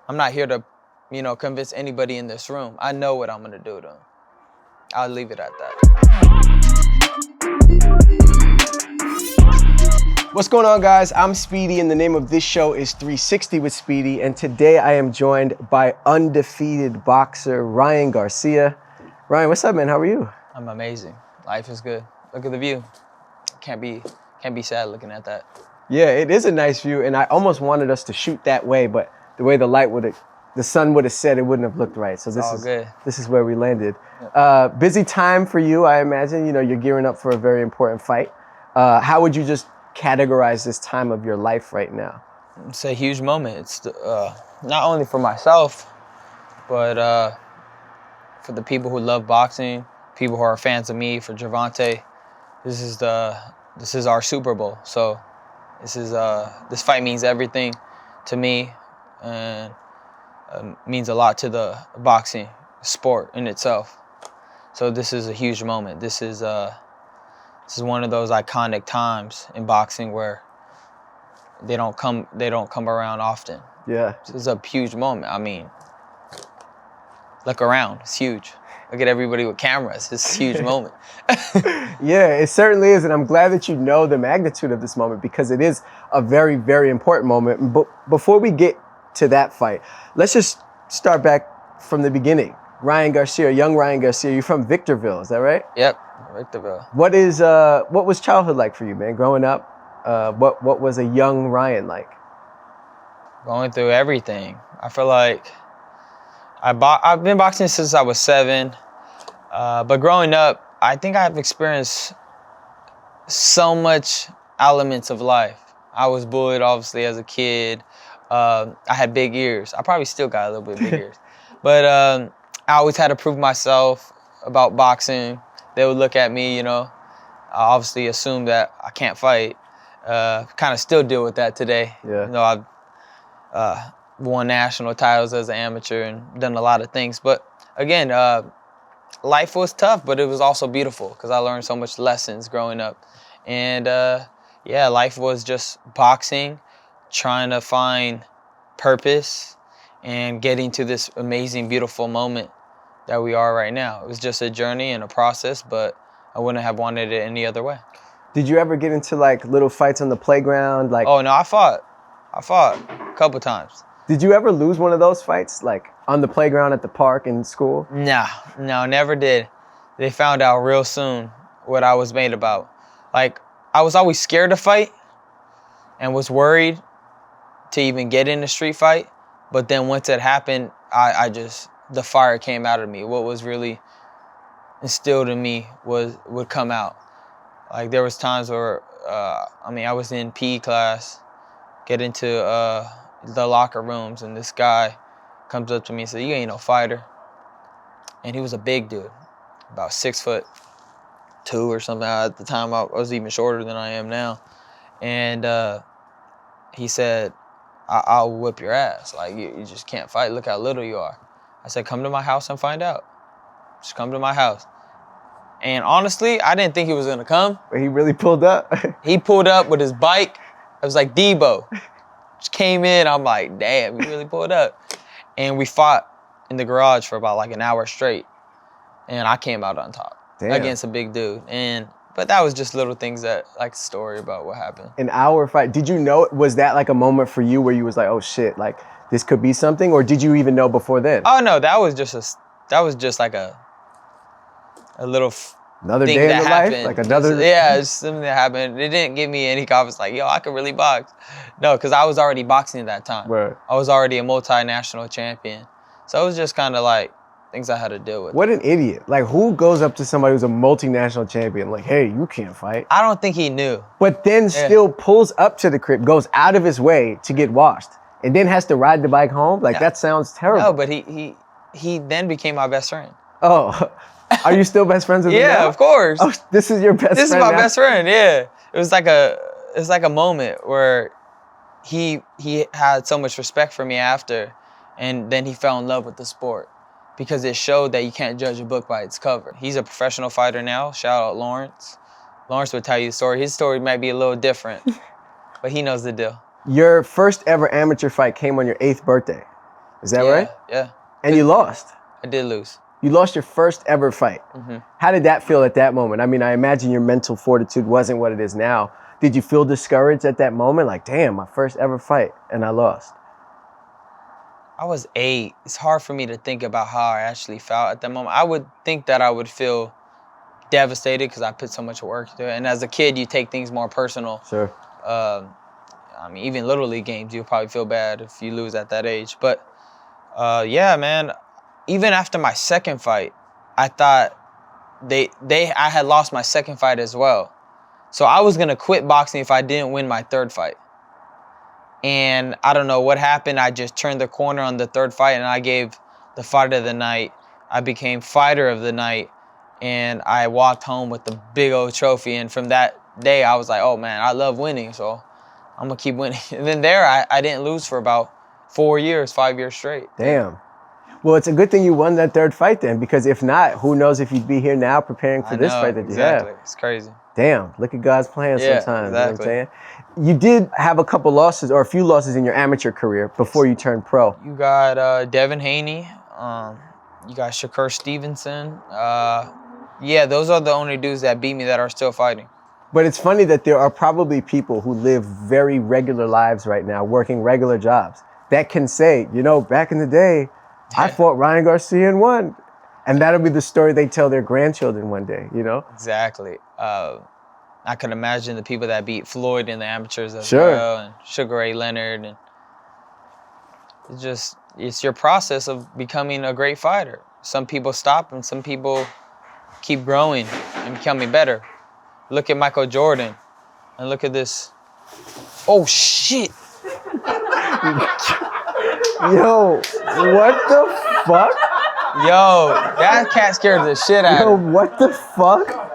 I'm not here to, convince anybody in this room. I know what I'm going to do to them. I'll leave it at that. What's going on, guys? I'm Speedy, and the name of this show is 360 with Speedy, and today I am joined by undefeated boxer Ryan Garcia. Ryan, what's up, man? How are you? I'm amazing. Life is good. Look at the view. Can't be sad looking at that. Yeah, it is a nice view, and I almost wanted us to shoot that way, but the way the sun would have set, it wouldn't have looked right. So this is where we landed. Busy time for you, I imagine. You're gearing up for a very important fight. How would you just categorize this time of your life right now? It's a huge moment. It's not only for myself, but for the people who love boxing, people who are fans of me, for Gervonta. This is our Super Bowl. So this fight means everything to me, and means a lot to the boxing sport in itself. So this is a huge moment. This is one of those iconic times in boxing where they don't come around often. Yeah. This is a huge moment. I mean, look around. It's huge. Look at everybody with cameras. It's a huge moment. Yeah, it certainly is, and I'm glad that you know the magnitude of this moment because it is a very, very important moment. But before we get to that fight, let's just start back from the beginning. Ryan Garcia, young Ryan Garcia, you're from Victorville, is that right? Yep, Victorville. What was childhood like for you, man? Growing up, what was a young Ryan like? Going through everything. I feel like I've been boxing since I was 7, but growing up, I think I've experienced so much elements of life. I was bullied, obviously, as a kid. I had big ears. I probably still got a little bit big ears. But I always had to prove myself about boxing. They would look at me, I obviously assume that I can't fight. Kind of still deal with that today. Yeah. I've won national titles as an amateur and done a lot of things. But again, life was tough, but it was also beautiful because I learned so much lessons growing up. And life was just boxing, trying to find purpose and getting to this amazing, beautiful moment that we are right now. It was just a journey and a process, but I wouldn't have wanted it any other way. Did you ever get into like little fights on the playground? Oh no, I fought a couple times. Did you ever lose one of those fights, like on the playground at the park in school? No, never did. They found out real soon what I was made about. Like, I was always scared to fight and was worried to even get in a street fight. But then once it happened, the fire came out of me. What was really instilled in me would come out. Like, there was times where, I was in PE class, get into the locker rooms, and this guy comes up to me and says, "You ain't no fighter." And he was a big dude, about 6'2" or something. At the time, I was even shorter than I am now. And he said, I'll whip your ass. Like, you just can't fight. Look how little you are. I said, "Come to my house and find out. Just come to my house." And honestly, I didn't think he was gonna come. But he really pulled up? He pulled up with his bike. It was like Debo. Just came in, I'm like, damn, he really pulled up. And we fought in the garage for about like an hour straight. And I came out on top against a big dude. But that was just little things that, like, story about what happened. An hour fight. Did you know, was that like a moment for you where you was like, oh shit, like this could be something? Or did you even know before then? Oh no, that was just like a little another thing day that in the happened. Life? Like another... Yeah, it's something that happened. It didn't give me any confidence like, yo, I could really box. No, because I was already boxing at that time. Right. I was already a multinational champion. So it was just kind of like things I had to deal with. What an idiot. Like, who goes up to somebody who's a multinational champion like, hey, you can't fight? I don't think he knew. But then still pulls up to the crib, goes out of his way to get washed, and then has to ride the bike home? Like, that sounds terrible. No, but he then became my best friend. Oh, are you still best friends with him now? Yeah, of course. Oh, this is your best friend. This is my best friend, yeah. It was like a moment where he had so much respect for me after, and then he fell in love with the sport because it showed that you can't judge a book by its cover. He's a professional fighter now. Shout out Lawrence. Lawrence would tell you the story. His story might be a little different, but he knows the deal. Your first ever amateur fight came on your 8th birthday. Is that right? Yeah. And you lost. I did lose. You lost your first ever fight. How did that feel at that moment? I mean, I imagine your mental fortitude wasn't what it is now. Did you feel discouraged at that moment? Like, damn, my first ever fight and I lost. I was 8. It's hard for me to think about how I actually felt at that moment. I would think that I would feel devastated because I put so much work into it. And as a kid, you take things more personal. Sure. I mean, even Little League games, you'll probably feel bad if you lose at that age. But yeah, man, even after my second fight, I thought I had lost my second fight as well. So I was going to quit boxing if I didn't win my third fight. And I don't know what happened. I just turned the corner on the third fight and I gave the fight of the night. I became fighter of the night and I walked home with the big old trophy. And from that day, I was like, oh man, I love winning. So I'm going to keep winning. And then I didn't lose for about 5 years straight. Damn. Well, it's a good thing you won that third fight then, because if not, who knows if you'd be here now preparing for this fight that you have. It's crazy. Damn, look at God's plan sometimes. Exactly. You know what I'm saying? You did have a couple losses or a few losses in your amateur career before you turned pro. You got Devin Haney. You got Shakur Stevenson. Yeah, those are the only dudes that beat me that are still fighting. But it's funny that there are probably people who live very regular lives right now, working regular jobs, that can say, you know, back in the day, I fought Ryan Garcia and won. And that'll be the story they tell their grandchildren one day, you know? Exactly. I can imagine the people that beat Floyd in the amateurs as well, and Sugar Ray Leonard. And it's your process of becoming a great fighter. Some people stop and some people keep growing and becoming better. Look at Michael Jordan and look at this. Oh, shit. Yo, what the fuck? Yo, that cat scared the shit out of me. Yo, what the fuck?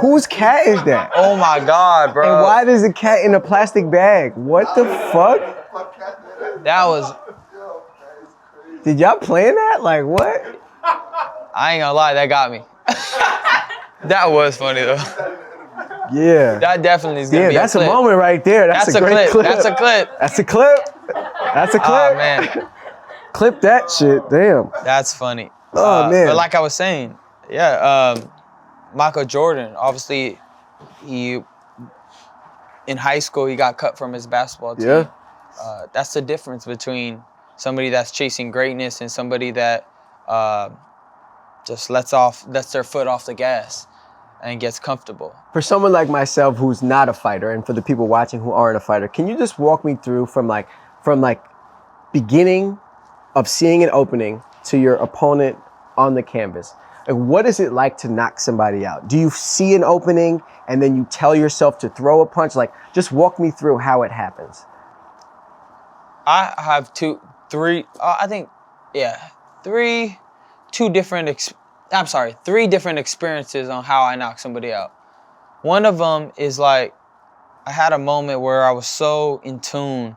Whose cat is that? Oh my God, bro. And why is the cat in a plastic bag? What the fuck? That was... Did y'all plan that? Like, what? I ain't gonna lie, that got me. That was funny, though. Yeah. That definitely is gonna be a clip. That's a moment right there. That's a great clip. That's a clip. That's a clip. That's a clip. Oh, man. Clip that shit. Damn. That's funny. Oh, man. But like I was saying, yeah, Michael Jordan, obviously, in high school, he got cut from his basketball team. Yeah. That's the difference between somebody that's chasing greatness and somebody that just lets their foot off the gas and gets comfortable. For someone like myself who's not a fighter, and for the people watching who aren't a fighter, can you just walk me through from beginning of seeing an opening to your opponent on the canvas? Like, what is it like to knock somebody out? Do you see an opening and then you tell yourself to throw a punch? Like, just walk me through how it happens. I have three different experiences on how I knock somebody out. One of them is like, I had a moment where I was so in tune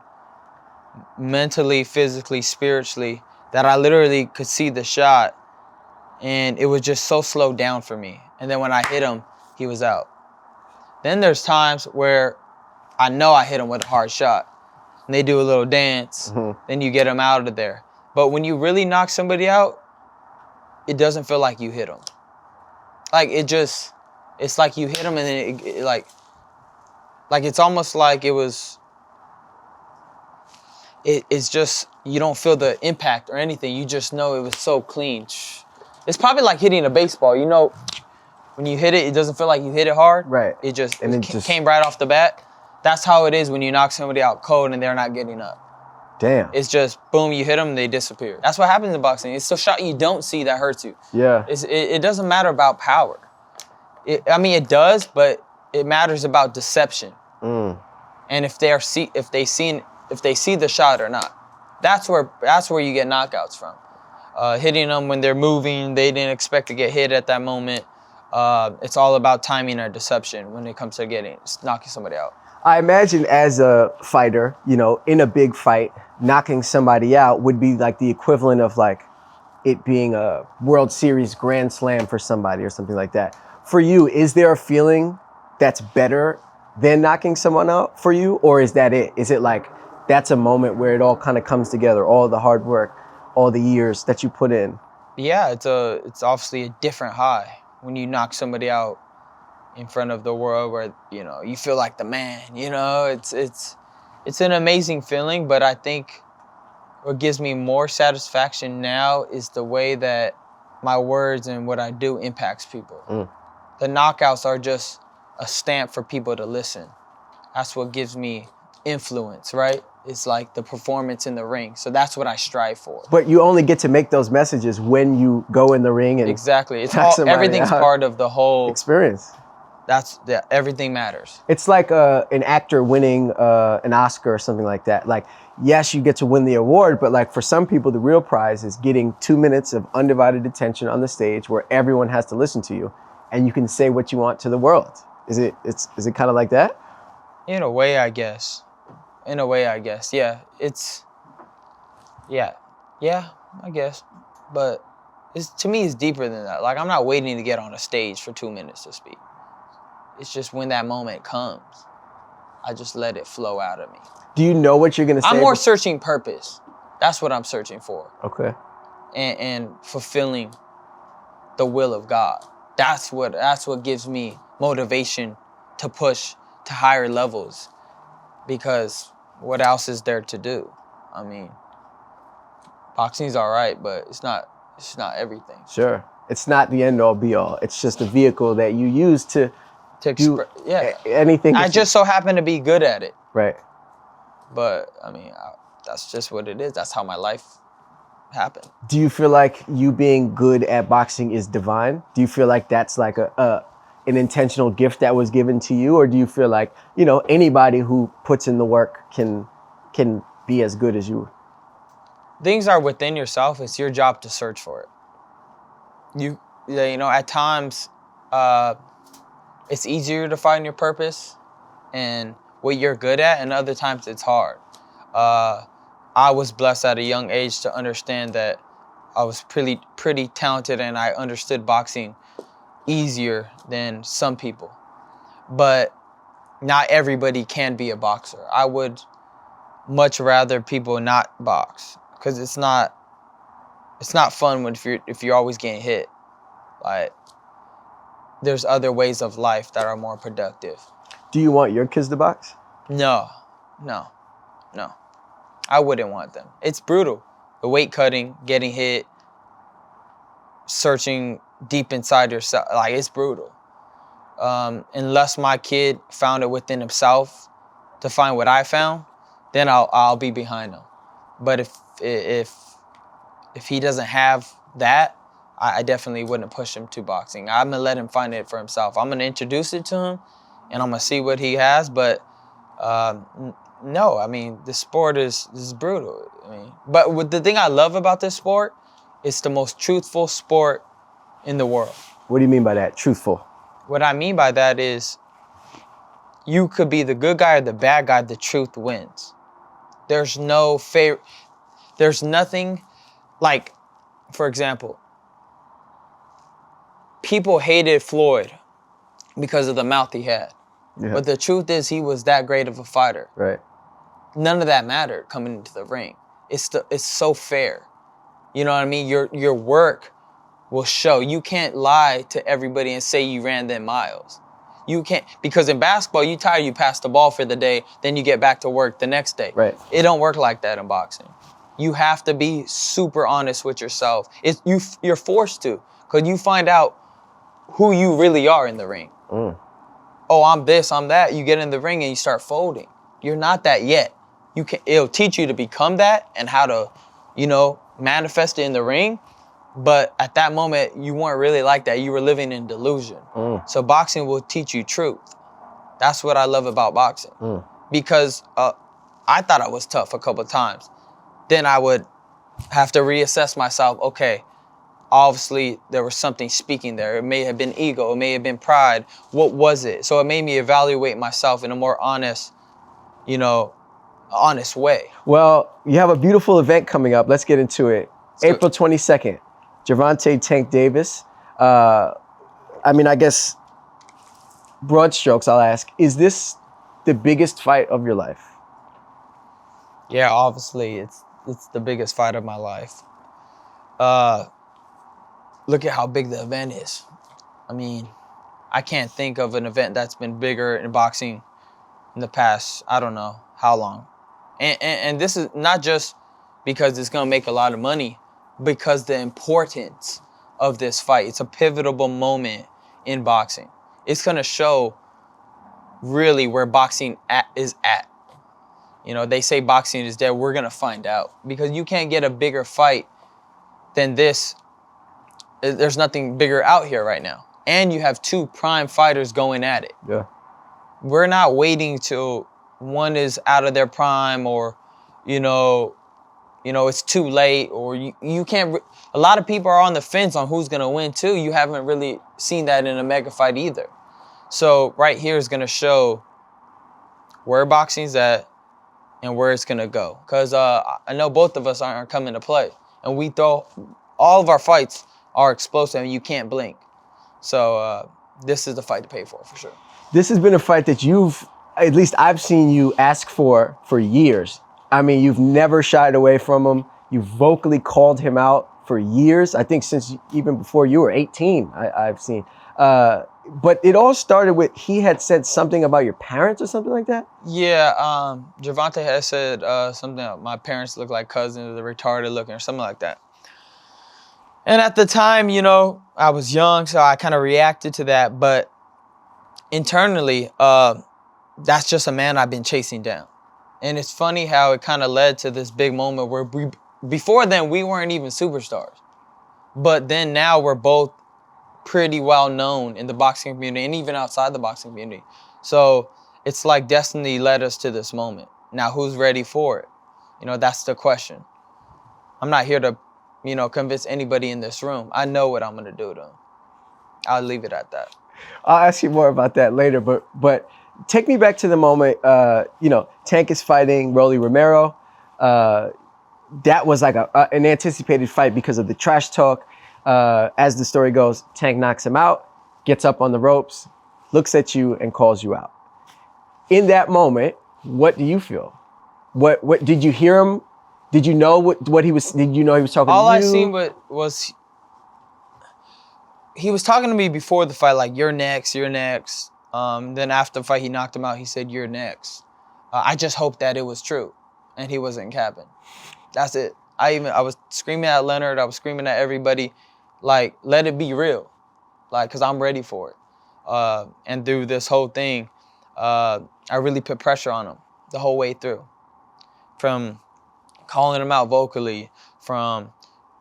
mentally, physically, spiritually, that I literally could see the shot and it was just so slowed down for me. And then when I hit him, he was out. Then there's times where I know I hit him with a hard shot and they do a little dance, then you get them out of there. But when you really knock somebody out, it doesn't feel like you hit them. Like it's like you hit them and then it's almost like it's just, you don't feel the impact or anything. You just know it was so clean. It's probably like hitting a baseball. You know, when you hit it, it doesn't feel like you hit it hard. Right. It came right off the bat. That's how it is when you knock somebody out cold and they're not getting up. Damn. It's just, boom, you hit them and they disappear. That's what happens in boxing. It's the shot you don't see that hurts you. Yeah. It doesn't matter about power. It does, but it matters about deception. And if they see the shot or not. That's where you get knockouts from. Hitting them when they're moving, they didn't expect to get hit at that moment. It's all about timing or deception when it comes to knocking somebody out. I imagine as a fighter, you know, in a big fight, knocking somebody out would be like the equivalent of like it being a World Series Grand Slam for somebody or something like that. For you, is there a feeling that's better than knocking someone out for you? Or is that it? Is it like that's a moment where it all kind of comes together, all the hard work, all the years that you put in. Yeah, it's obviously a different high when you knock somebody out in front of the world where, you feel like the man, it's an amazing feeling, but I think what gives me more satisfaction now is the way that my words and what I do impacts people. The knockouts are just a stamp for people to listen. That's what gives me influence, right? It's like the performance in the ring. So that's what I strive for. But you only get to make those messages when you go in the ring and exactly. Everything's part of the whole experience. Everything matters. It's like an actor winning an Oscar or something like that. Like, yes, you get to win the award, but like for some people, the real prize is getting 2 minutes of undivided attention on the stage where everyone has to listen to you, and you can say what you want to the world. Is it kind of like that? In a way, I guess. Yeah. Yeah, I guess. But to me, it's deeper than that. Like, I'm not waiting to get on a stage for 2 minutes to speak. It's just when that moment comes, I just let it flow out of me. Do you know what you're going to say? I'm more searching purpose. That's what I'm searching for. Okay. And fulfilling the will of God. That's what gives me motivation to push to higher levels, because what else is there to do? I mean, boxing's all right, but it's not everything. Sure. It's not the end all be all. It's just a vehicle that you use to do anything. I just so happen to be good at it. Right. But I mean, that's just what it is. That's how my life happened. Do you feel like you being good at boxing is divine? Do you feel like that's like an intentional gift that was given to you? Or do you feel like, anybody who puts in the work can be as good as you? Things are within yourself. It's your job to search for it. At times, it's easier to find your purpose and what you're good at, and other times it's hard. I was blessed at a young age to understand that I was pretty talented, and I understood boxing easier than some people. But not everybody can be a boxer. I would much rather people not box, because it's not fun if you're always getting hit. Like, there's other ways of life that are more productive. Do you want your kids to box? No. I wouldn't want them. It's brutal. The weight cutting, getting hit, searching deep inside yourself, like, it's brutal. Unless my kid found it within himself to find what I found, then I'll be behind him. But if he doesn't have that, I definitely wouldn't push him to boxing. I'm gonna let him find it for himself. I'm gonna introduce it to him, and I'm gonna see what he has. But no, I mean, the sport is brutal. But the thing I love about this sport, it's the most truthful sport in the world. What do you mean by that, truthful? What I mean by that is, you could be the good guy or the bad guy, the truth wins. There's no there's nothing, like, for example, people hated Floyd because of the mouth he had. Yeah. But the truth is, he was that great of a fighter. Right. None of that mattered coming into the ring. It's so fair. You know what I mean? Your work will show. You can't lie to everybody and say you ran them miles. You can't, because in basketball, you tired, you pass the ball for the day, then you get back to work the next day. Right. It don't work like that in boxing. You have to be super honest with yourself. You're forced to, because you find out who you really are in the ring. Oh, I'm this, I'm that. You get in the ring and you start folding. You're not that yet. It'll teach you to become that and how to, manifest it in the ring. But at that moment, you weren't really like that. You were living in delusion. So boxing will teach you truth. That's what I love about boxing. Because I thought I was tough a couple of times. Then I would have to reassess myself. Okay, obviously there was something speaking there. It may have been ego. It may have been pride. What was it? So it made me evaluate myself in a more honest way. Well, you have a beautiful event coming up. Let's get into it. April 22nd. Gervonta Tank Davis. I guess, broad strokes, I'll ask, is this the biggest fight of your life? Yeah, obviously it's the biggest fight of my life. Look at how big the event is. I mean, I can't think of an event that's been bigger in boxing in the past, I don't know how long. And this is not just because it's going to make a lot of money, because the importance of this fight. It's a pivotal moment in boxing. It's going to show really where boxing is at. You know, they say boxing is dead. We're going to find out, because you can't get a bigger fight than this. There's nothing bigger out here right now. And you have two prime fighters going at it. Yeah. We're not waiting till one is out of their prime, or, you know, it's too late, or you can't. A lot of people are on the fence on who's going to win too. You haven't really seen that in a mega fight either. So right here is going to show where boxing's at and where it's going to go. Because I know both of us aren't coming to play. And we throw, all of our fights are explosive and you can't blink. So this is the fight to pay for sure. This has been a fight that at least I've seen you ask for years. I mean, you've never shied away from him. You've vocally called him out for years. I think since even before you were 18, I've seen. But it all started with, he had said something about your parents or something like that? Yeah, Gervonta had said something about my parents look like cousins, they're retarded looking, or something like that. And at the time, you know, I was young, so I kind of reacted to that. But internally, that's just a man I've been chasing down. And it's funny how it kind of led to this big moment where before then, we weren't even superstars. But then now we're both pretty well known in the boxing community and even outside the boxing community. So it's like destiny led us to this moment. Now, who's ready for it? You know, that's the question. I'm not here to, you know, convince anybody in this room. I know what I'm going to do to them. I'll leave it at that. I'll ask you more about that later, but take me back to the moment, you know, Tank is fighting Rolly Romero. That was like an anticipated fight because of the trash talk. As the story goes, Tank knocks him out, gets up on the ropes, looks at you and calls you out. In that moment, what do you feel? What did you hear him? Did you know what he was? Did you know he was talking to you? All I seen was he was talking to me before the fight, like, you're next, you're next. Then after the fight, he knocked him out. He said, you're next. I just hope that it was true and he wasn't capping. That's it. I was screaming at Leonard. I was screaming at everybody, like, let it be real, like, because I'm ready for it. And through this whole thing, I really put pressure on him the whole way through, from calling him out vocally, from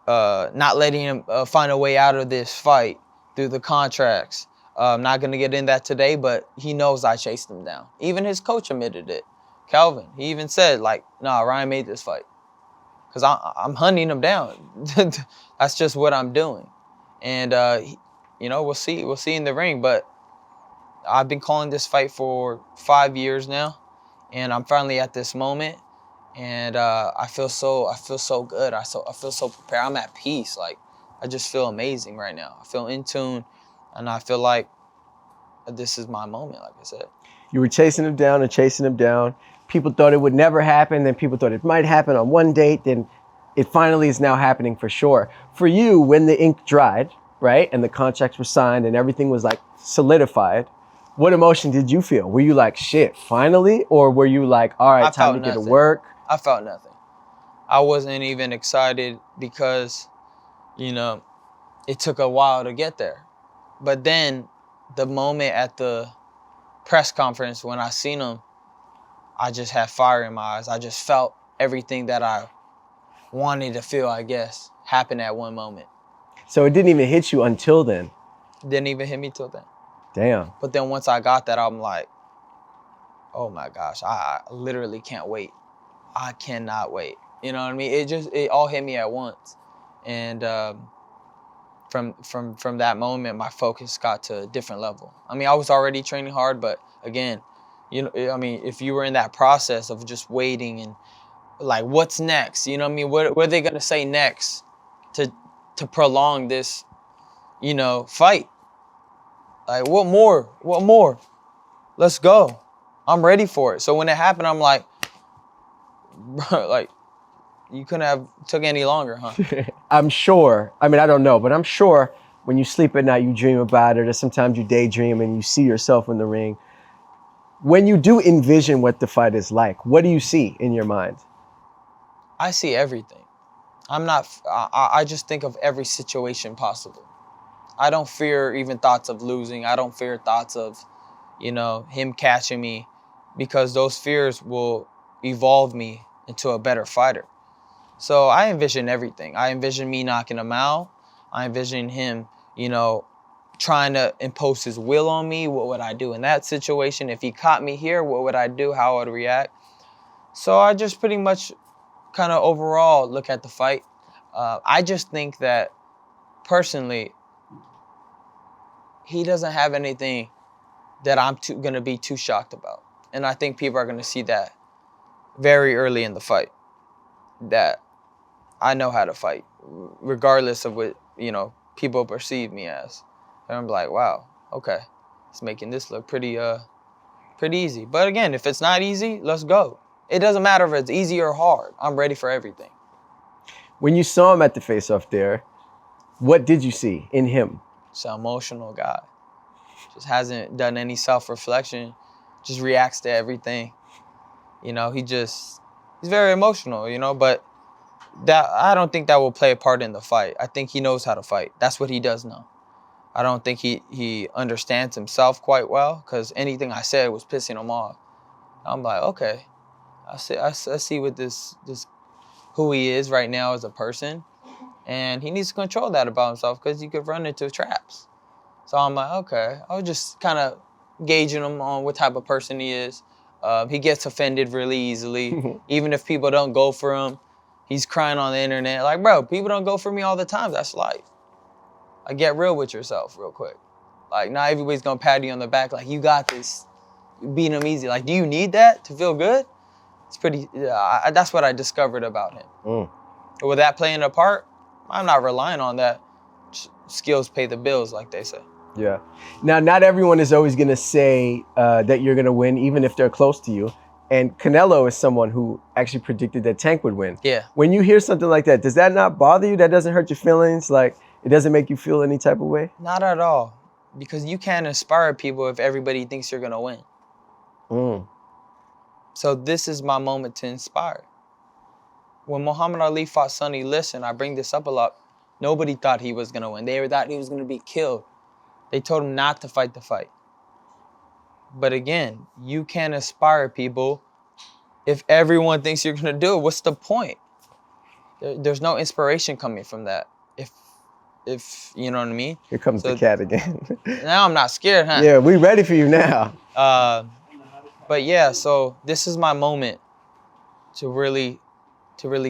not letting him find a way out of this fight through the contracts. I'm not going to get in that today, but he knows I chased him down. Even his coach admitted it. Calvin, he even said, like, nah, Ryan made this fight. Because I'm hunting him down. That's just what I'm doing. And, you know, we'll see in the ring. But I've been calling this fight for 5 years now. And I'm finally at this moment. And I feel so good. I feel so prepared. I'm at peace. Like, I just feel amazing right now. I feel in tune. And I feel like this is my moment, like I said. You were chasing him down and chasing him down. People thought it would never happen. Then people thought it might happen on one date. Then it finally is now happening for sure. For you, when the ink dried, right, and the contracts were signed and everything was like solidified, what emotion did you feel? Were you like, shit, finally? Or were you like, all right, time to get to work? I felt nothing. I wasn't even excited because, you know, it took a while to get there. But then the moment at the press conference when I seen him, I just had fire in my eyes. I just felt everything that I wanted to feel, I guess, happen at one moment. So it didn't even hit you until then? Didn't even hit me till then. Damn. But then once I got that, I'm like, oh my gosh, I literally can't wait. I cannot wait. You know what I mean? It all hit me at once. And from that moment, my focus got to a different level. I mean, I was already training hard, but again, you know, I mean, if you were in that process of just waiting and like, what's next? You know what I mean? What are they gonna say next to prolong this, you know, fight? Like, what more? What more? Let's go. I'm ready for it. So when it happened, I'm like, bro, like, you couldn't have took any longer, huh? I'm sure. I mean, I don't know, but I'm sure when you sleep at night, you dream about it, or sometimes you daydream and you see yourself in the ring. When you do envision what the fight is like, what do you see in your mind? I see everything. I just think of every situation possible. I don't fear even thoughts of losing. I don't fear thoughts of, him catching me, because those fears will evolve me into a better fighter. So I envision everything. I envision me knocking him out. I envision him, trying to impose his will on me. What would I do in that situation? If he caught me here, what would I do? How would I react? So I just pretty much kind of overall look at the fight. I just think that personally, he doesn't have anything that I'm going to be too shocked about. And I think people are going to see that very early in the fight, that I know how to fight, regardless of what, people perceive me as. And I'm like, wow, okay, it's making this look pretty easy. But again, if it's not easy, let's go. It doesn't matter if it's easy or hard. I'm ready for everything. When you saw him at the face-off there, what did you see in him? He's an emotional guy. Just hasn't done any self-reflection. Just reacts to everything. He's very emotional, but that I don't think that will play a part in the fight. I think he knows how to fight. That's what he does know. I don't think he understands himself quite well, because anything I said was pissing him off. I'm like, okay, I see what this who he is right now as a person, and he needs to control that about himself, because he could run into traps. So I'm like, okay, I was just kind of gauging him on what type of person he is. He gets offended really easily, even if people don't go for him. He's crying on the internet, like, bro, people don't go for me all the time. That's life. Like, get real with yourself real quick. Like, not everybody's gonna pat you on the back like, you got this. You beat him easy. Like, do you need that to feel good? It's pretty, that's what I discovered about him. With that playing a part, I'm not relying on that. Skills pay the bills, like they say. Yeah. Now, not everyone is always gonna say that you're gonna win, even if they're close to you. And Canelo is someone who actually predicted that Tank would win. Yeah. When you hear something like that, does that not bother you? That doesn't hurt your feelings? Like, it doesn't make you feel any type of way? Not at all. Because you can't inspire people if everybody thinks you're going to win. So this is my moment to inspire. When Muhammad Ali fought Sonny Liston, I bring this up a lot, nobody thought he was going to win. They thought he was going to be killed. They told him not to fight the fight. But again, you can't inspire people if everyone thinks you're going to do it. What's the point? There's no inspiration coming from that. If you know what I mean? Here comes the cat again. Now I'm not scared, huh? Yeah, we ready for you now. But yeah, so this is my moment to really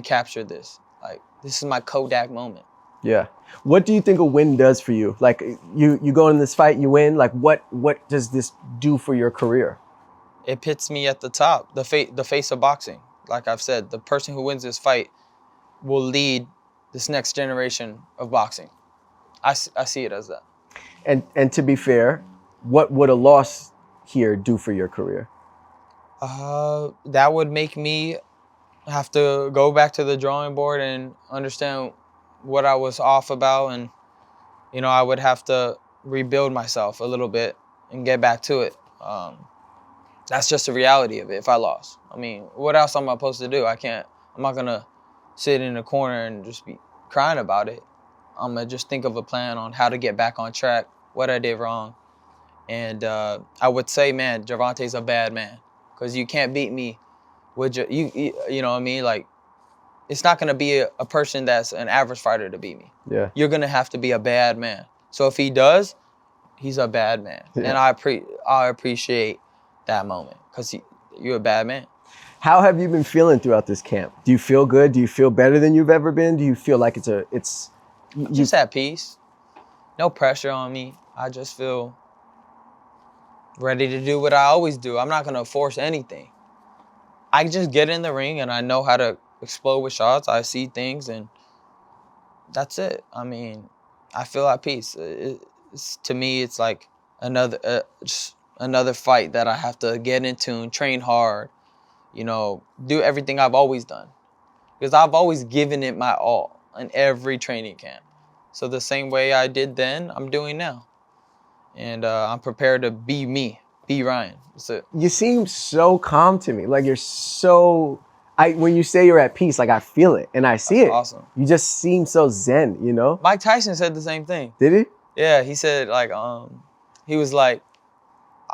capture this. Like, this is my Kodak moment. Yeah. What do you think a win does for you? Like, you go in this fight, you win. Like, what does this do for your career? It puts me at the top, the face of boxing. Like I've said, the person who wins this fight will lead this next generation of boxing. I see it as that. And to be fair, what would a loss here do for your career? That would make me have to go back to the drawing board and understand what I was off about, and I would have to rebuild myself a little bit and get back to it. That's just the reality of it if I lost. I mean, what else am I supposed to do? I'm not gonna sit in a corner and just be crying about it. I'm gonna just think of a plan on how to get back on track, what I did wrong. And I would say, man, Gervonta's a bad man, because you can't beat me with you know what I mean? Like, it's not gonna be a person that's an average fighter to beat me. Yeah. You're gonna have to be a bad man. So if he does, he's a bad man. Yeah. And I appreciate that moment, because you're a bad man. How have you been feeling throughout this camp? Do you feel good? Do you feel better than you've ever been? Do you feel like I'm just at peace. No pressure on me. I just feel ready to do what I always do. I'm not gonna force anything. I just get in the ring and I know how to explode with shots. I see things and that's it. I mean, I feel at peace. To me, it's like another fight that I have to get into and train hard do everything I've always done. Because I've always given it my all in every training camp. So the same way I did then, I'm doing now. And I'm prepared to be me, be Ryan. That's it. You seem so calm to me. Like you're so, when you say you're at peace, like I feel it and I see it. Awesome. You just seem so zen, Mike Tyson said the same thing. Did he? Yeah, he said he was like,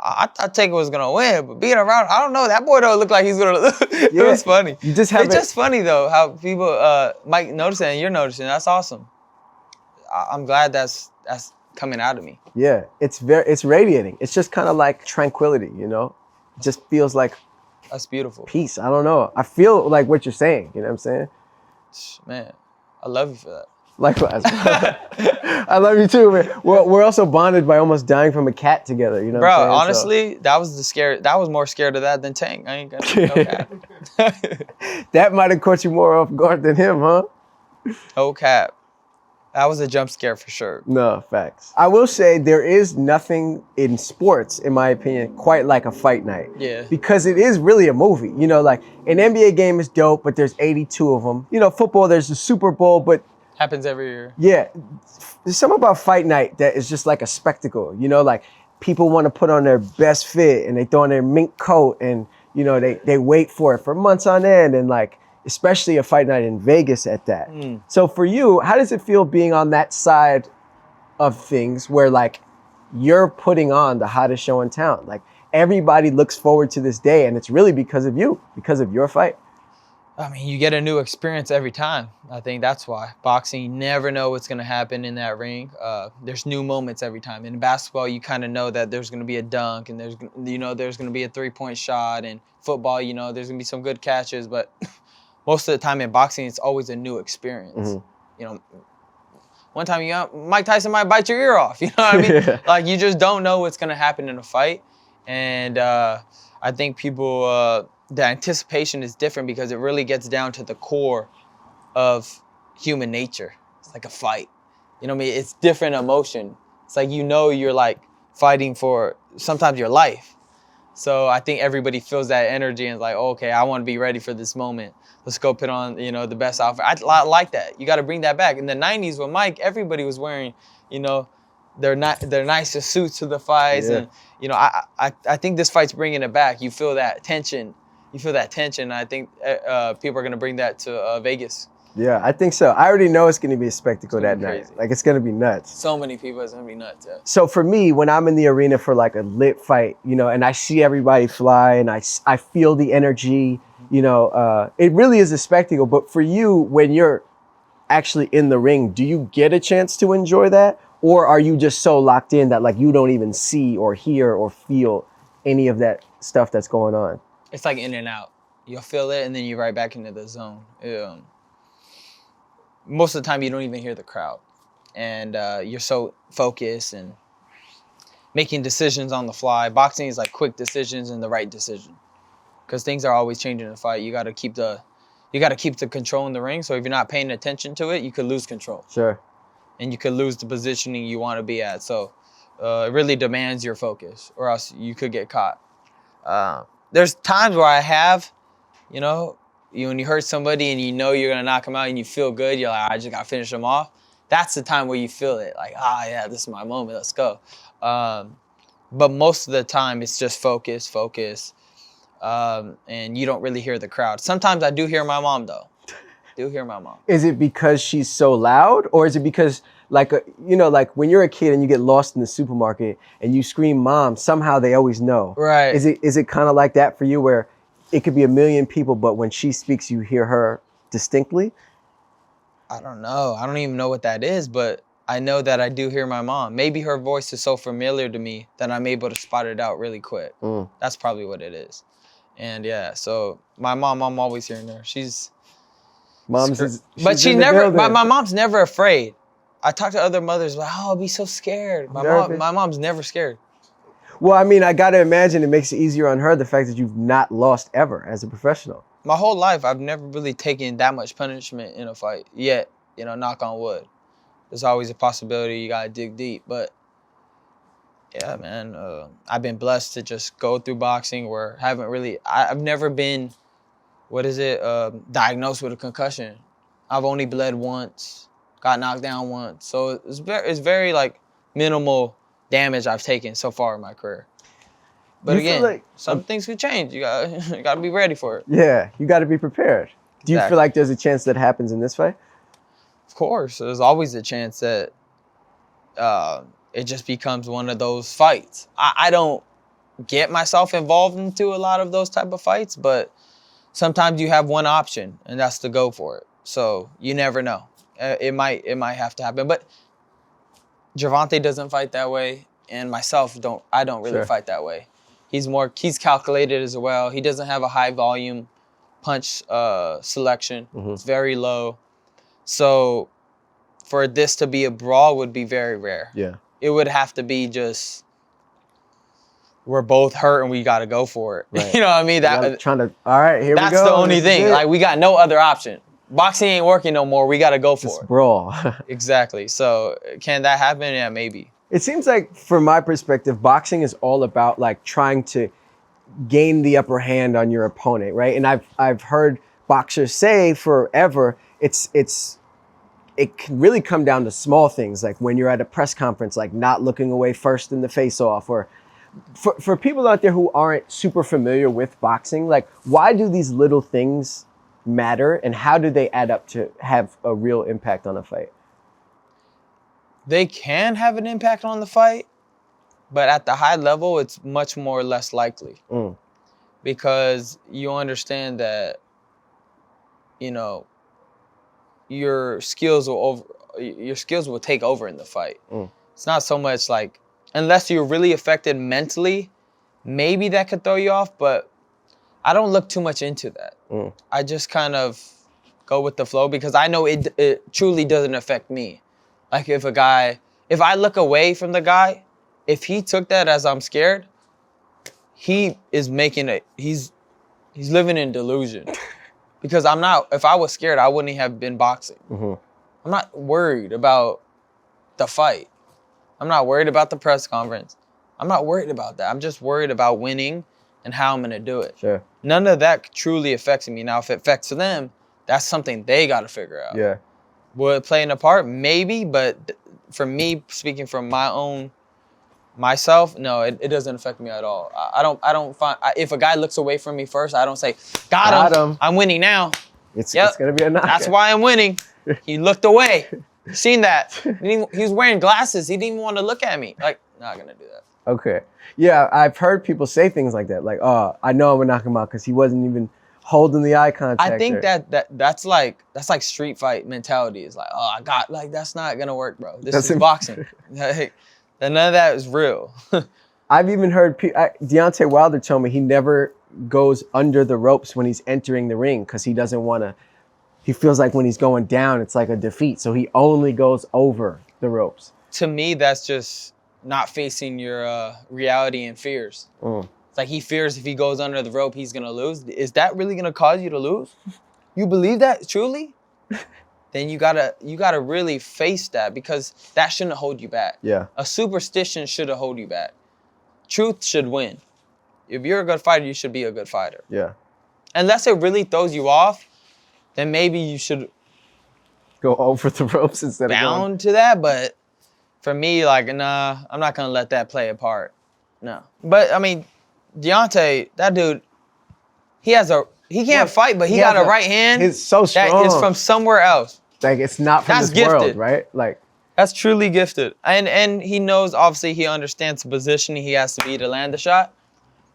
I thought Taker was gonna win, but being around, I don't know. That boy don't look like he's gonna. It was funny. It's just funny though how people might notice it and you're noticing. That's awesome. I'm glad that's coming out of me. Yeah, it's radiating. It's just kind of like tranquility, It just feels like that's beautiful. Peace. I don't know. I feel like what you're saying. You know what I'm saying? Man, I love you for that. Likewise. I love you too, man. We're also bonded by almost dying from a cat together. You know, bro. What I'm saying? Honestly, that was more scared of that than Tank. I ain't got no cap. That might have caught you more off guard than him, huh? No cap. That was a jump scare for sure. No, facts. I will say there is nothing in sports, in my opinion, quite like a fight night. Yeah. Because it is really a movie. Like an NBA game is dope, but there's 82 of them. Football, there's the Super Bowl, but happens every year. Yeah. There's something about fight night that is just like a spectacle. Like people want to put on their best fit and they throw on their mink coat and, they wait for it for months on end and like, especially a fight night in Vegas at that. So for you, how does it feel being on that side of things where like you're putting on the hottest show in town? Like everybody looks forward to this day and it's really because of you, because of your fight. I mean, you get a new experience every time. I think that's why. Boxing, you never know what's going to happen in that ring. There's new moments every time. In basketball, you kind of know that there's going to be a dunk and there's going to be a three-point shot. And football, there's going to be some good catches. But most of the time in boxing, it's always a new experience. One time, Mike Tyson might bite your ear off. You know what I mean? Yeah. Like, you just don't know what's going to happen in a fight. And I think people... the anticipation is different because it really gets down to the core of human nature. It's like a fight. You know what I mean? It's different emotion. It's like, you're like fighting for sometimes your life. So I think everybody feels that energy and is like, oh, okay, I want to be ready for this moment. Let's go put on, the best outfit. I like that. You got to bring that back. In the 90s with Mike, everybody was wearing, their nicest suits to the fights. Yeah. And, I think this fight's bringing it back. You feel that tension. I think people are going to bring that to Vegas. Yeah, I think so. I already know it's going to be a spectacle that night. Crazy. Like, it's going to be nuts. So many people, it's going to be nuts. Yeah. So for me, when I'm in the arena for like a lit fight, and I see everybody fly and I feel the energy, it really is a spectacle. But for you, when you're actually in the ring, do you get a chance to enjoy that? Or are you just so locked in that like you don't even see or hear or feel any of that stuff that's going on? It's like in and out. You'll feel it, and then you're right back into the zone. Most of the time, you don't even hear the crowd. And you're so focused and making decisions on the fly. Boxing is like quick decisions and the right decision. Because things are always changing in the fight. You got to keep the control in the ring. So if you're not paying attention to it, you could lose control. Sure. And you could lose the positioning you want to be at. So it really demands your focus, or else you could get caught. There's times where I have, when you hurt somebody and you're going to knock them out and you feel good, you're like, I just got to finish them off. That's the time where you feel it. Like, yeah, this is my moment. Let's go. But most of the time, it's just focus. And you don't really hear the crowd. Sometimes I do hear my mom, though. Is it because she's so loud? Or is it because, like when you're a kid and you get lost in the supermarket and you scream mom, somehow they always know. Right. Is it kind of like that for you where it could be a million people, but when she speaks, you hear her distinctly? I don't know. I don't even know what that is, but I know that I do hear my mom. Maybe her voice is so familiar to me that I'm able to spot it out really quick. That's probably what it is. And yeah, so my mom, I'm always hearing her. My mom's never afraid. I talk to other mothers like, I'll be so scared. My mom's never scared. Well, I mean, I got to imagine it makes it easier on her, the fact that you've not lost ever as a professional. My whole life, I've never really taken that much punishment in a fight yet, knock on wood. There's always a possibility you got to dig deep. But yeah, man, I've been blessed to just go through boxing where I've never been diagnosed with a concussion. I've only bled once, got knocked down once. So it's very like minimal damage I've taken so far in my career. But again, some things could change. You got to be ready for it. Yeah, you got to be prepared. Do you feel like there's a chance that happens in this fight? Of course. There's always a chance that it just becomes one of those fights. I don't get myself involved into a lot of those type of fights, but sometimes you have one option, and that's to go for it. So you never know. It might have to happen. But Gervonta doesn't fight that way, and myself I don't really fight that way. He's calculated as well. He doesn't have a high volume punch selection. Mm-hmm. It's very low. So for this to be a brawl would be very rare. Yeah. It would have to be just we're both hurt and we got to go for it. Right. You know what I mean? All right, here we go. That's the only thing. Like, we got no other option. Boxing ain't working no more. We got to go for it. Brawl. Exactly. So can that happen? Yeah, maybe. It seems like, from my perspective, boxing is all about like trying to gain the upper hand on your opponent, right? And I've heard boxers say forever, it can really come down to small things, like when you're at a press conference, like not looking away first in the face-off, or for people out there who aren't super familiar with boxing, like why do these little things matter and how do they add up to have a real impact on a fight? They can have an impact on the fight, but at the high level, it's much more less likely because you understand that, you know, your skills will take over in the fight. It's not so much like, unless you're really affected mentally, maybe that could throw you off, but I don't look too much into that. I just kind of go with the flow because I know it truly doesn't affect me. Like if I look away from the guy, if he took that as I'm scared, he is he's living in delusion. Because if I was scared, I wouldn't have been boxing. I'm not worried about the fight. I'm not worried about the press conference. I'm not worried about that. I'm just worried about winning and how I'm going to do it. Sure. None of that truly affects me. Now, if it affects them, that's something they got to figure out. Yeah. Will it play a part? Maybe, but for me, speaking from myself, no, it doesn't affect me at all. I don't find, if a guy looks away from me first, I don't say, got him. I'm winning now. It's going to be a knockout. That's why I'm winning. He looked away. Seen that. He was wearing glasses. He didn't even want to look at me. Like, not going to do that. Okay. Yeah, I've heard people say things like that. Like, oh, I know I'm going to knock him out because he wasn't even holding the eye contact. I think that's like street fight mentality. It's like, oh, that's not going to work, bro. This is boxing. Like, and none of that is real. I've even heard Deontay Wilder tell me he never goes under the ropes when he's entering the ring because he doesn't want to. He feels like when he's going down, it's like a defeat. So he only goes over the ropes. To me, that's just not facing your reality and fears. It's like he fears if he goes under the rope, he's going to lose. Is that really going to cause you to lose? You believe that truly? Then you gotta really face that because that shouldn't hold you back. Yeah. A superstition shouldn't hold you back. Truth should win. If you're a good fighter, you should be a good fighter. Yeah. Unless it really throws you off, then maybe you should go over the ropes instead of bound to that. But for me, like, nah, I'm not gonna let that play a part. No. But I mean, Deontay, that dude, he can't fight, but he got a right hand. He's so strong. That is from somewhere else. Like, it's not from this world, right? Like, that's truly gifted. And he knows, obviously, he understands the positioning he has to be to land the shot.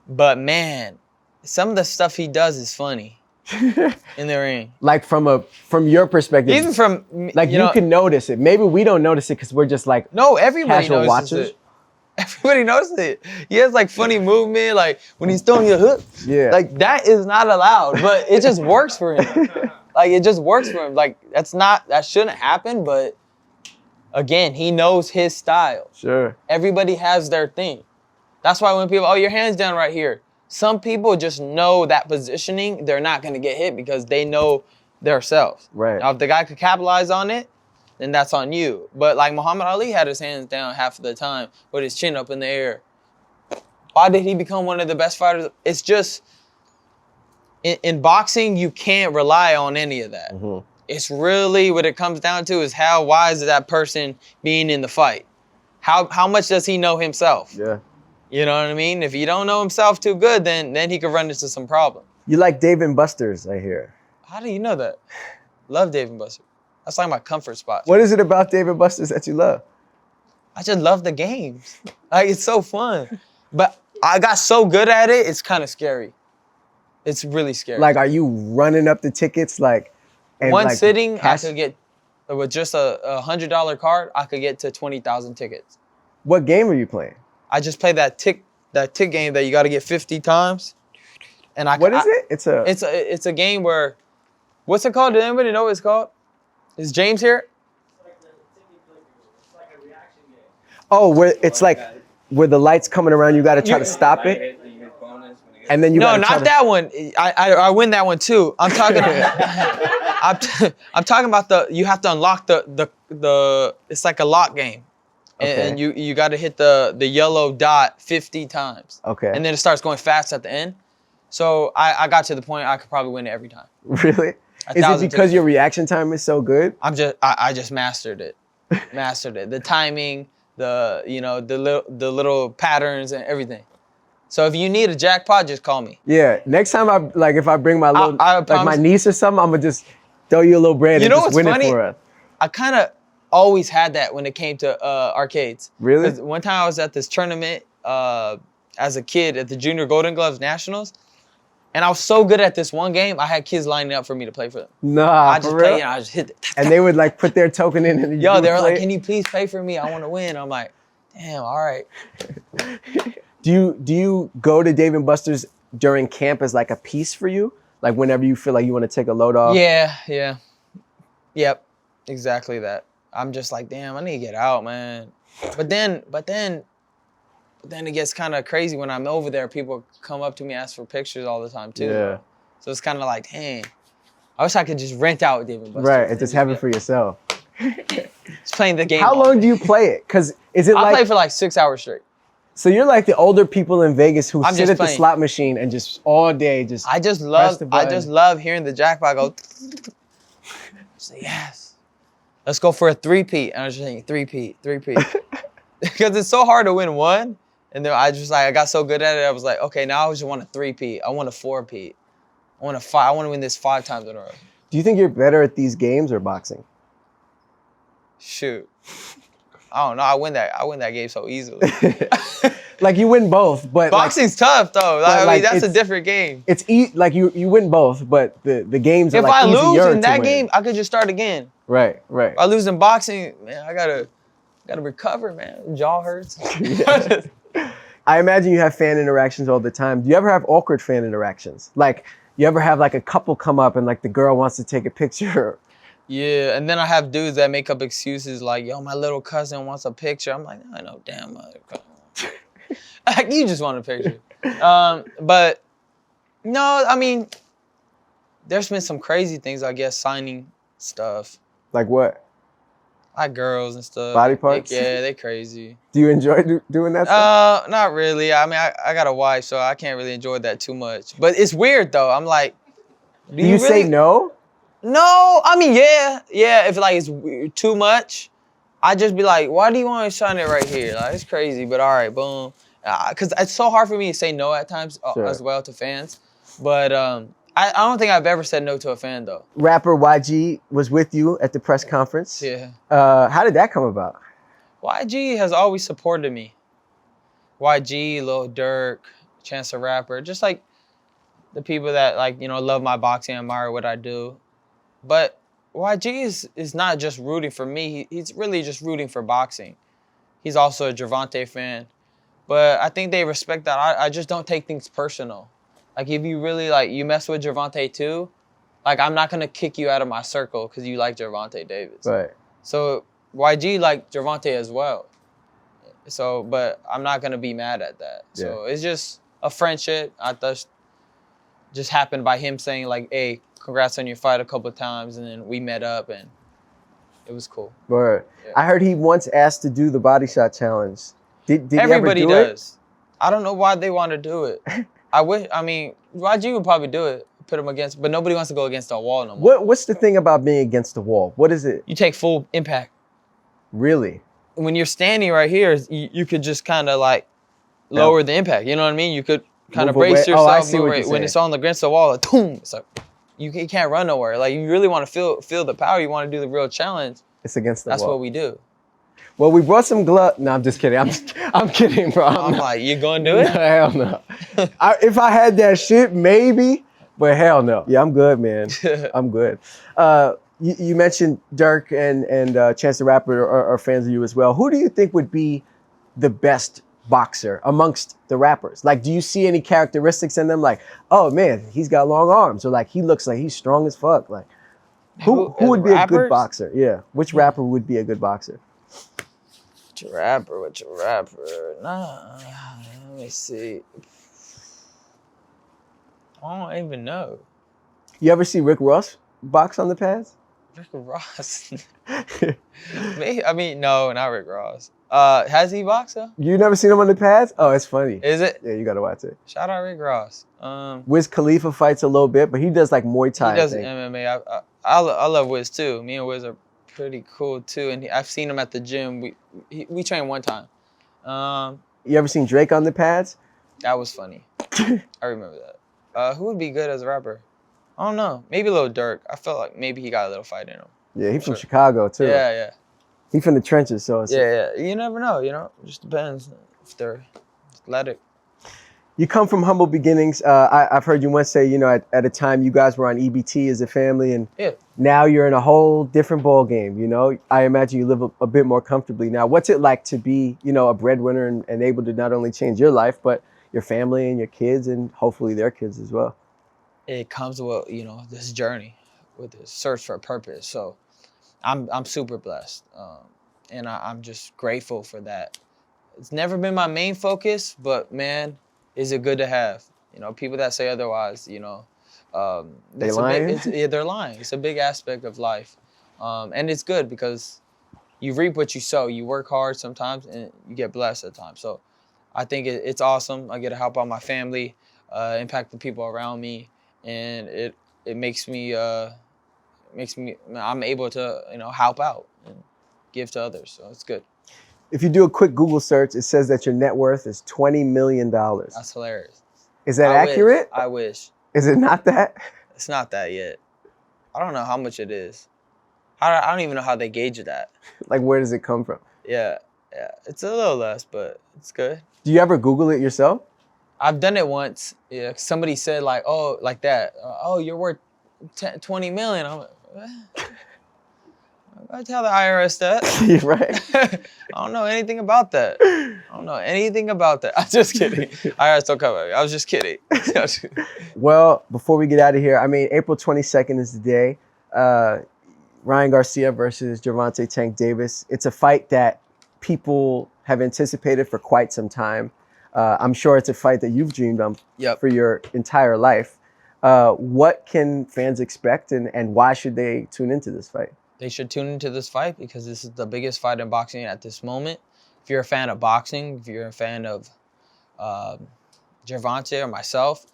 But, man, some of the stuff he does is funny in the ring. Like, from your perspective. Even from, like, you can notice it. Maybe we don't notice it because we're just, like, no, everybody casual notices watchers. It. Everybody notices it. He has, like, funny movement. Like, when he's throwing a hook. Yeah. Like, that is not allowed. But it just works for him. Like, it just works for him. Like, that shouldn't happen, but again, he knows his style. Sure. Everybody has their thing. That's why when people, oh, your hand's down right here. Some people just know that positioning, they're not going to get hit because they know themselves. Right. Now, if the guy could capitalize on it, then that's on you. But like Muhammad Ali had his hands down half of the time with his chin up in the air. Why did he become one of the best fighters? It's just, in boxing, you can't rely on any of that. Mm-hmm. It's really what it comes down to is how wise is that person being in the fight? How much does he know himself? Yeah. You know what I mean? If he don't know himself too good, then he could run into some problems. You like Dave and Buster's, I hear. How do you know that? Love Dave and Buster's. That's like my comfort spot. What is it about Dave and Buster's that you love? I just love the games. Like, it's so fun. But I got so good at it, it's kind of scary. It's really scary. Like, are you running up the tickets like? And one like sitting, cash? I could get with just a $100 card. I could get to 20,000 tickets. What game are you playing? I just play that tick game that you got to get 50 times. And what is it? It's a game where, what's it called? Does anybody know what it's called? Is James here? It's like a reaction game. Oh, where it's like where the light's coming around, you got to try to stop it. And then you no, not that one. I win that one too. I'm talking. I'm talking about you have to unlock the. It's like a lock game, and you got to hit the yellow dot 50 times. Okay. And then it starts going fast at the end. So I got to the point I could probably win it every time. Really? Is it because your reaction time is so good? I just mastered it. Mastered it. The timing, the little patterns and everything. So if you need a jackpot, just call me. Yeah. Next time if I bring my little my niece or something, I'm gonna just throw you a little bread and just win it for us. I kind of always had that when it came to arcades. Really? 'Cause one time I was at this tournament as a kid at the Junior Golden Gloves Nationals, and I was so good at this one game, I had kids lining up for me to play for them. Nah, I just for real? played, I just hit it. And they would like put their token in and they were like, "Can you please pay for me? I want to win." I'm like, "Damn, all right." Do you go to Dave and Buster's during camp as like a piece for you? Like whenever you feel like you want to take a load off? Yeah. Yep. Exactly that. I'm just like, damn, I need to get out, man. But then it gets kind of crazy when I'm over there. People come up to me, ask for pictures all the time too. Yeah. So it's kind of like, dang, I wish I could just rent out Dave and Buster's. Right, and just have it for yourself. Just playing the game. How long do you play it? Because is it I like play for like 6 hours straight. So you're like the older people in Vegas who sit at the playing. slot machine and just all day just. I just love hearing the jackpot go. Say yes. Let's go for a three-peat. And I was just saying three-peat. Because it's so hard to win one. And then I got so good at it. I was like, okay, now I just want a three-peat. I want a four-peat. I want to win this 5 times in a row. Do you think you're better at these games or boxing? Shoot. I don't know. I win that game so easily. Like you win both, but boxing's tough though. I mean, that's a different game. It's like you win both, but the games are if like easier to win. If I lose in that game, I could just start again. Right. If I lose in boxing, man, I gotta recover, man. Jaw hurts. I imagine you have fan interactions all the time. Do you ever have awkward fan interactions? Like you ever have like a couple come up and like the girl wants to take a picture? Yeah, and then I have dudes that make up excuses like, yo, my little cousin wants a picture. I'm like, I know, damn, like, you just want a picture. But no, I mean, there's been some crazy things, I guess, signing stuff. Like what? Like girls and stuff. Body parts? They crazy. Do you enjoy doing that stuff? Not really. I mean, I got a wife, so I can't really enjoy that too much. But it's weird, though. I'm like, do you say no? No, I mean, yeah. If like it's too much, I just be like, why do you want to shine it right here? Like, it's crazy, but all right, boom. Because it's so hard for me to say no at times as well to fans. But I don't think I've ever said no to a fan though. Rapper YG was with you at the press conference. Yeah. How did that come about? YG has always supported me. YG, Lil Durk, Chance the Rapper, just like the people that like love my boxing, admire what I do. But YG is not just rooting for me. He's really just rooting for boxing. He's also a Gervonta fan. But I think they respect that. I just don't take things personal. Like, if you really, you mess with Gervonta too, I'm not going to kick you out of my circle because you like Gervonta Davis. Right. So, YG liked Gervonta as well. So, but I'm not going to be mad at that. Yeah. So, it's just a friendship. I thought just happened by him saying, hey, congrats on your fight a couple of times, and then we met up, and it was cool. Word. Yeah. I heard he once asked to do the body shot challenge. Did everybody he ever do does? I don't know why they want to do it. I mean, YG would probably do it. put them against, but nobody wants to go against the wall no more. What's the thing about being against the wall? What is it? You take full impact. Really? When you're standing right here, you could just kind of like lower the impact. You know what I mean? You could kind of brace yourself. Oh, I see what you're saying. When it's on against the wall, like, boom, it's like you can't run nowhere. Like you really want to feel the power. You want to do the real challenge. It's against the wall. That's what we do. Well, we brought some gloves. No, I'm just kidding. I'm kidding, bro. I'm like, you gonna do it? Hell no. If I had that shit, maybe, but hell no. Yeah, I'm good, man. I'm good. You mentioned Durk and Chance the Rapper are fans of you as well. Who do you think would be the best boxer amongst the rappers? Like, do you see any characteristics in them? Like, oh man, he's got long arms, or like he looks like he's strong as fuck. Like, who would be a good boxer? Yeah, which rapper would be a good boxer? Which rapper? Nah, let me see. I don't even know. You ever see Rick Ross box on the pads? Rick Ross? I mean, no, not Rick Ross. Has he boxed though? You never seen him on the pads? Oh, it's funny. Is it? Yeah, you gotta watch it. Shout out Rick Ross. Wiz Khalifa fights a little bit, but he does like Muay Thai. He does MMA. I love Wiz too. Me and Wiz are pretty cool too, and I've seen him at the gym. We trained one time. You ever seen Drake on the pads? That was funny. I remember that. Who would be good as a rapper? I don't know. Maybe a little Durk. I felt like maybe he got a little fight in him. Yeah, he's from Chicago too. Yeah. He's from the trenches, so it's You never know. You know, it just depends if they're athletic. You come from humble beginnings. I've heard you once say, you know, at a time you guys were on EBT as a family, and now you're in a whole different ball game. You know, I imagine you live a bit more comfortably now. What's it like to be, you know, a breadwinner and able to not only change your life, but your family and your kids and hopefully their kids as well? It comes with, you know, this journey with this search for a purpose. So I'm super blessed, and I'm just grateful for that. It's never been my main focus, but man, is it good to have? You know, people that say otherwise, you know, they lying? They're lying. It's a big aspect of life, and it's good because you reap what you sow. You work hard sometimes, and you get blessed at times. So I think it's awesome. I get to help out my family, impact the people around me, and it makes me I'm able to, you know, help out and give to others. So it's good. If you do a quick Google search, it says that your net worth is $20 million. That's hilarious. Is that accurate? I wish. Is it not that? It's not that yet. I don't know how much it is. I don't even know how they gauge that. Like, where does it come from? Yeah. It's a little less, but it's good. Do you ever Google it yourself? I've done it once. Yeah, somebody said like, oh, like that. Oh, you're worth 20 million. I'm like, what? I tell the IRS that. You're right. I don't know anything about that. I'm just kidding. IRS don't come at me. I was just kidding. Well, before we get out of here, I mean, April 22nd is the day. Ryan Garcia versus Gervonta Tank Davis. It's a fight that people have anticipated for quite some time. I'm sure it's a fight that you've dreamed of for your entire life. What can fans expect, and why should they tune into this fight? They should tune into this fight because this is the biggest fight in boxing at this moment. If you're a fan of boxing, if you're a fan of Gervonta or myself,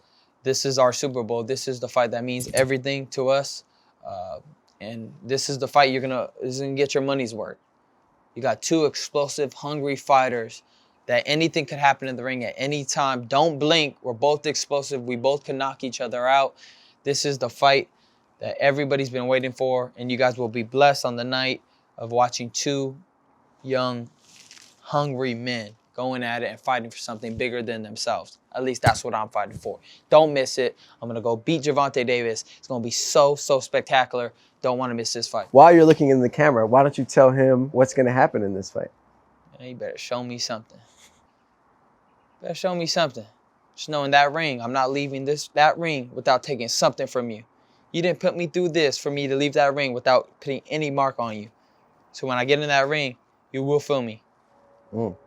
this is our Super Bowl. This is the fight that means everything to us. And this is the fight you're gonna get your money's worth. You got two explosive, hungry fighters that anything could happen in the ring at any time. Don't blink. We're both explosive. We both can knock each other out. This is the fight that everybody's been waiting for, and you guys will be blessed on the night of watching two young, hungry men going at it and fighting for something bigger than themselves. At least that's what I'm fighting for. Don't miss it. I'm going to go beat Gervonta Davis. It's going to be so spectacular. Don't want to miss this fight. While you're looking in the camera, why don't you tell him what's going to happen in this fight? Man, you better show me something. Just knowing that ring, I'm not leaving that ring without taking something from you. You didn't put me through this for me to leave that ring without putting any mark on you. So when I get in that ring, you will feel me. Well,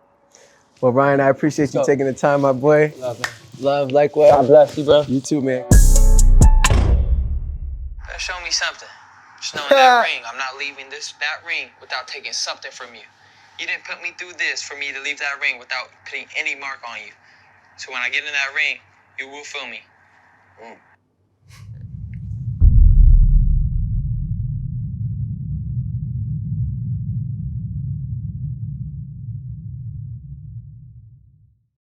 Ryan, I appreciate you taking the time, my boy. Love, man. Love, likewise. God bless you, bro. You too, man. Better show me something. Just knowing that ring, I'm not leaving that ring without taking something from you. You didn't put me through this for me to leave that ring without putting any mark on you. So when I get in that ring, you will feel me.